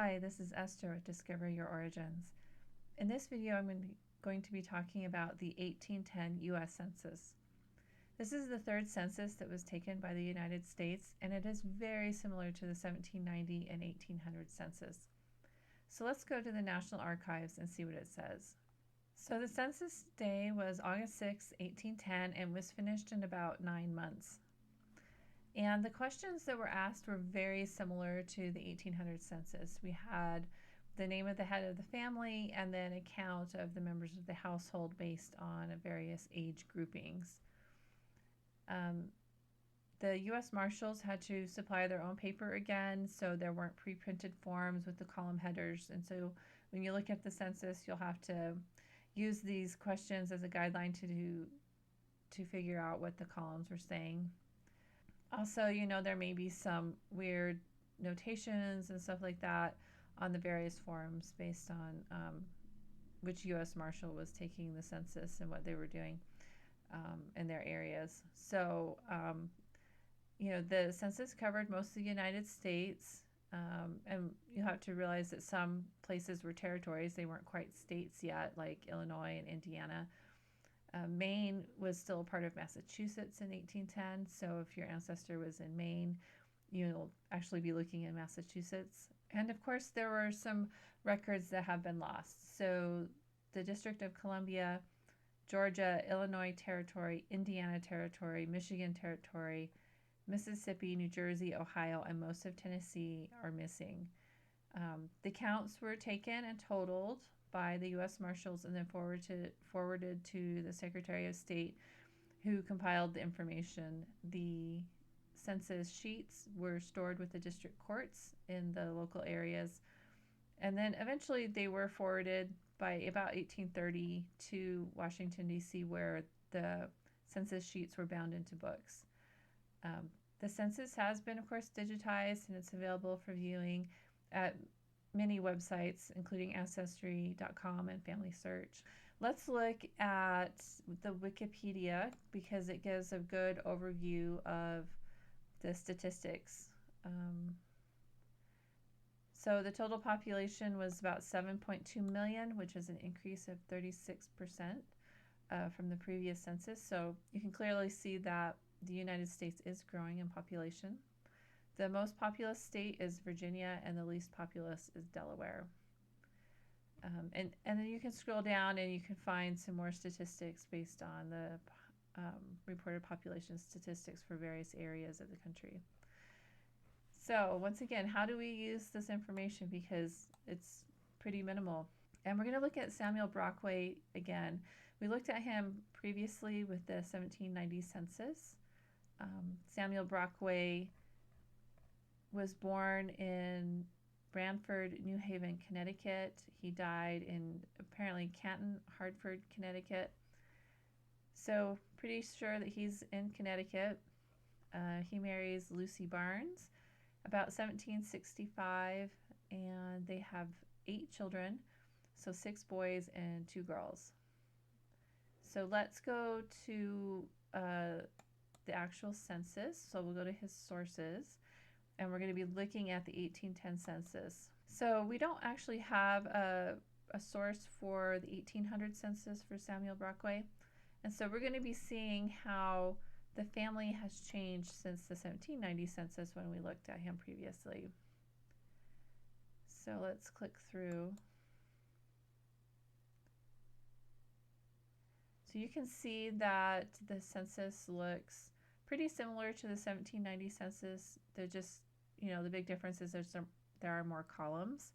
Hi, this is Esther with Discover Your Origins. In this video, I'm going to be talking about the 1810 U.S. Census. This is the third census that was taken by the United States, and it is very similar to the 1790 and 1800 census. So let's go to the National Archives and see what it says. So the census day was August 6, 1810, and was finished in about 9 months. And the questions that were asked were very similar to the 1800 census. We had the name of the head of the family and then a count of the members of the household based on various age groupings. The U.S. Marshals had to supply their own paper again, so there weren't pre-printed forms with the column headers. And so when you look at the census, you'll have to use these questions as a guideline to figure out what the columns were saying. Also, there may be some weird notations and stuff like that on the various forms based on which U.S. Marshal was taking the census and what they were doing in their areas. So, the census covered most of the United States, and you have to realize that some places were territories. They weren't quite states yet, like Illinois and Indiana. Maine was still a part of Massachusetts in 1810, so if your ancestor was in Maine, you'll actually be looking in Massachusetts. And of course, there were some records that have been lost. So the District of Columbia, Georgia, Illinois Territory, Indiana Territory, Michigan Territory, Mississippi, New Jersey, Ohio, and most of Tennessee are missing. The counts were taken and totaled by the U.S. Marshals and then forwarded to the Secretary of State, who compiled the information. The census sheets were stored with the district courts in the local areas, and then eventually they were forwarded by about 1830 to Washington, D.C., where the census sheets were bound into books. The census has been, of course, digitized, and it's available for viewing at many websites, including Ancestry.com and Family Search. Let's look at the Wikipedia because it gives a good overview of the statistics. So the total population was about 7.2 million, which is an increase of 36% from the previous census. So you can clearly see that the United States is growing in population. The most populous state is Virginia, and the least populous is Delaware. And then you can scroll down and you can find some more statistics based on the reported population statistics for various areas of the country. So once again, how do we use this information? Because it's pretty minimal. And we're going to look at Samuel Brockway again. We looked at him previously with the 1790 census. Samuel Brockway was born in Branford, New Haven, Connecticut. He died in apparently Canton, Hartford, Connecticut. So pretty sure that he's in Connecticut. He marries Lucy Barnes about 1765, and they have 8 children, so 6 boys and 2 girls. So let's go to the actual census. So we'll go to his sources, and we're going to be looking at the 1810 census. So we don't actually have a source for the 1800 census for Samuel Brockway. And so we're going to be seeing how the family has changed since the 1790 census when we looked at him previously. So let's click through. So you can see that the census looks pretty similar to the 1790 census. They're just, the big difference is there are more columns.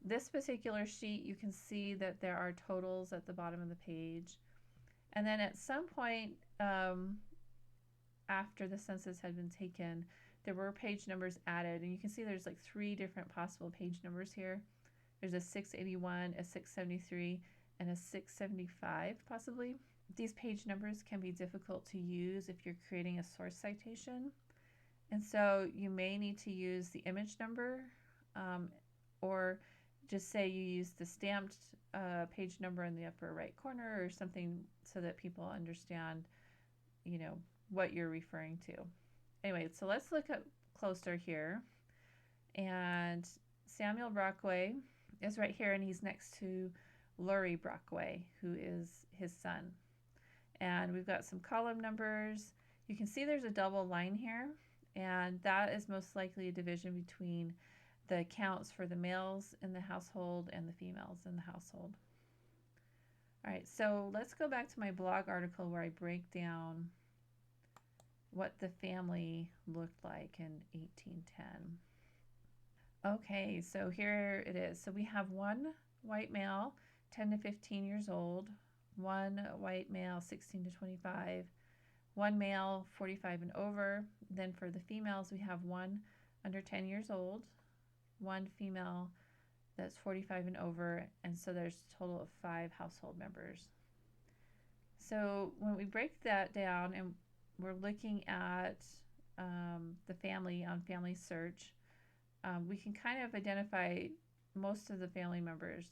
This particular sheet, you can see that there are totals at the bottom of the page. And then at some point after the census had been taken, there were page numbers added. And you can see there's like 3 different possible page numbers here. There's a 681, a 673, and a 675 possibly. These page numbers can be difficult to use if you're creating a source citation. And so you may need to use the image number or just say you use the stamped page number in the upper right corner or something so that people understand, what you're referring to. Anyway, so let's look up closer here and Samuel Brockway is right here, and he's next to Lurie Brockway, who is his son. And we've got some column numbers. You can see there's a double line here, and that is most likely a division between the counts for the males in the household and the females in the household. All right, so let's go back to my blog article where I break down what the family looked like in 1810. Okay, so here it is. So we have one white male, 10 to 15 years old, one white male, 16 to 25, one male, 45 and over. Then for the females, we have one under 10 years old, one female that's 45 and over, and so there's a total of 5 household members. So when we break that down and we're looking at the family on Family Search, we can kind of identify most of the family members.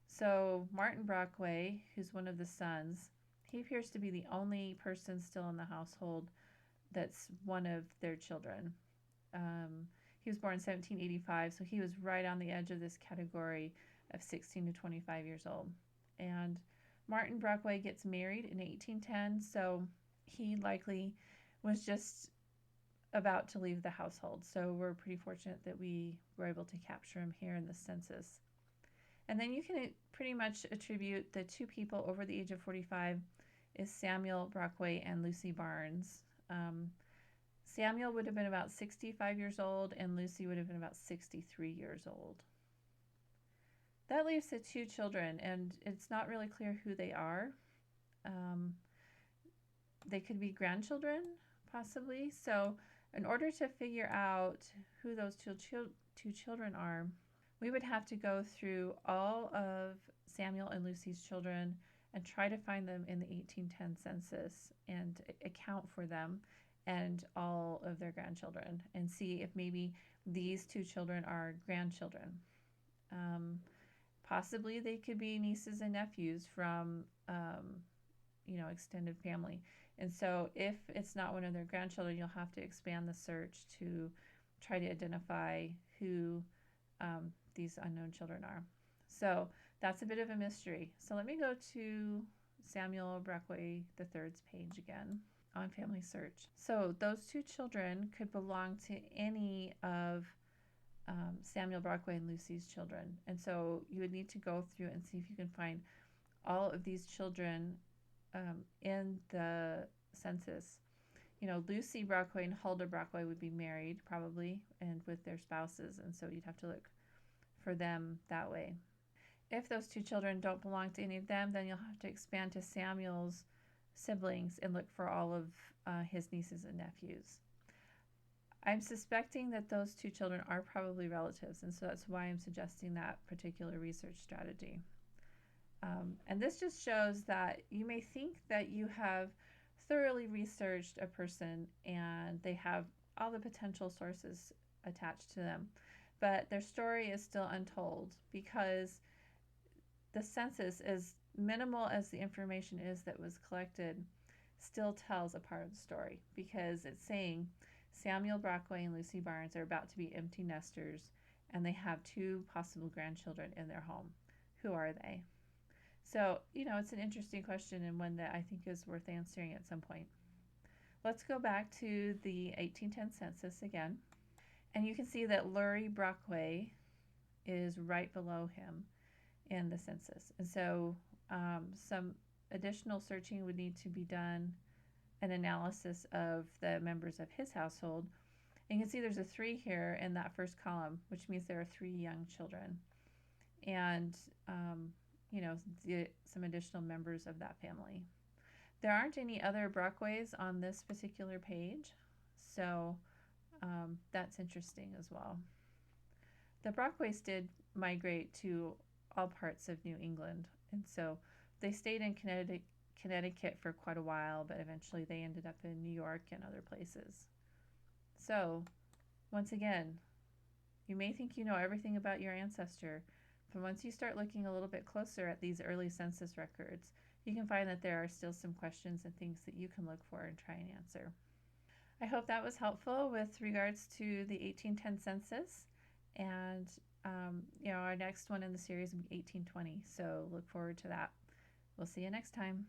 So Martin Brockway, who's one of the sons, he appears to be the only person still in the household that's one of their children. He was born in 1785, so he was right on the edge of this category of 16 to 25 years old. And Martin Brockway gets married in 1810, so he likely was just about to leave the household. So we're pretty fortunate that we were able to capture him here in the census. And then you can pretty much attribute the 2 people over the age of 45 is Samuel Brockway and Lucy Barnes. Samuel would have been about 65 years old, and Lucy would have been about 63 years old. That leaves the 2 children, and it's not really clear who they are. They could be grandchildren, possibly. So in order to figure out who those two children are, we would have to go through all of Samuel and Lucy's children and try to find them in the 1810 census and account for them and all of their grandchildren and see if maybe these 2 children are grandchildren. Possibly they could be nieces and nephews from extended family. And so if it's not one of their grandchildren, you'll have to expand the search to try to identify who these unknown children are. So that's a bit of a mystery. So let me go to Samuel Brockway III's page again on Family Search. So those 2 children could belong to any of Samuel Brockway and Lucy's children. And so you would need to go through and see if you can find all of these children in the census. Lucy Brockway and Huldah Brockway would be married probably and with their spouses, and so you'd have to look for them that way. If those 2 children don't belong to any of them, then you'll have to expand to Samuel's siblings and look for all of his nieces and nephews. I'm suspecting that those 2 children are probably relatives, and so that's why I'm suggesting that particular research strategy. And this just shows that you may think that you have thoroughly researched a person and they have all the potential sources attached to them, but their story is still untold because the census, as minimal as the information is that was collected, still tells a part of the story because it's saying Samuel Brockway and Lucy Barnes are about to be empty nesters and they have 2 possible grandchildren in their home. Who are they? So, it's an interesting question and one that I think is worth answering at some point. Let's go back to the 1810 census again. And you can see that Lurie Brockway is right below him in the census. And so some additional searching would need to be done, an analysis of the members of his household. And you can see there's a 3 here in that first column, which means there are 3 young children. And some additional members of that family. There aren't any other Brockways on this particular page, so that's interesting as well. The Brockways did migrate to all parts of New England, and so they stayed in Connecticut for quite a while, but eventually they ended up in New York and other places. So, once again, you may think you know everything about your ancestor, but once you start looking a little bit closer at these early census records, you can find that there are still some questions and things that you can look for and try and answer. I hope that was helpful with regards to the 1810 census, and our next one in the series will be 1820. So look forward to that. We'll see you next time.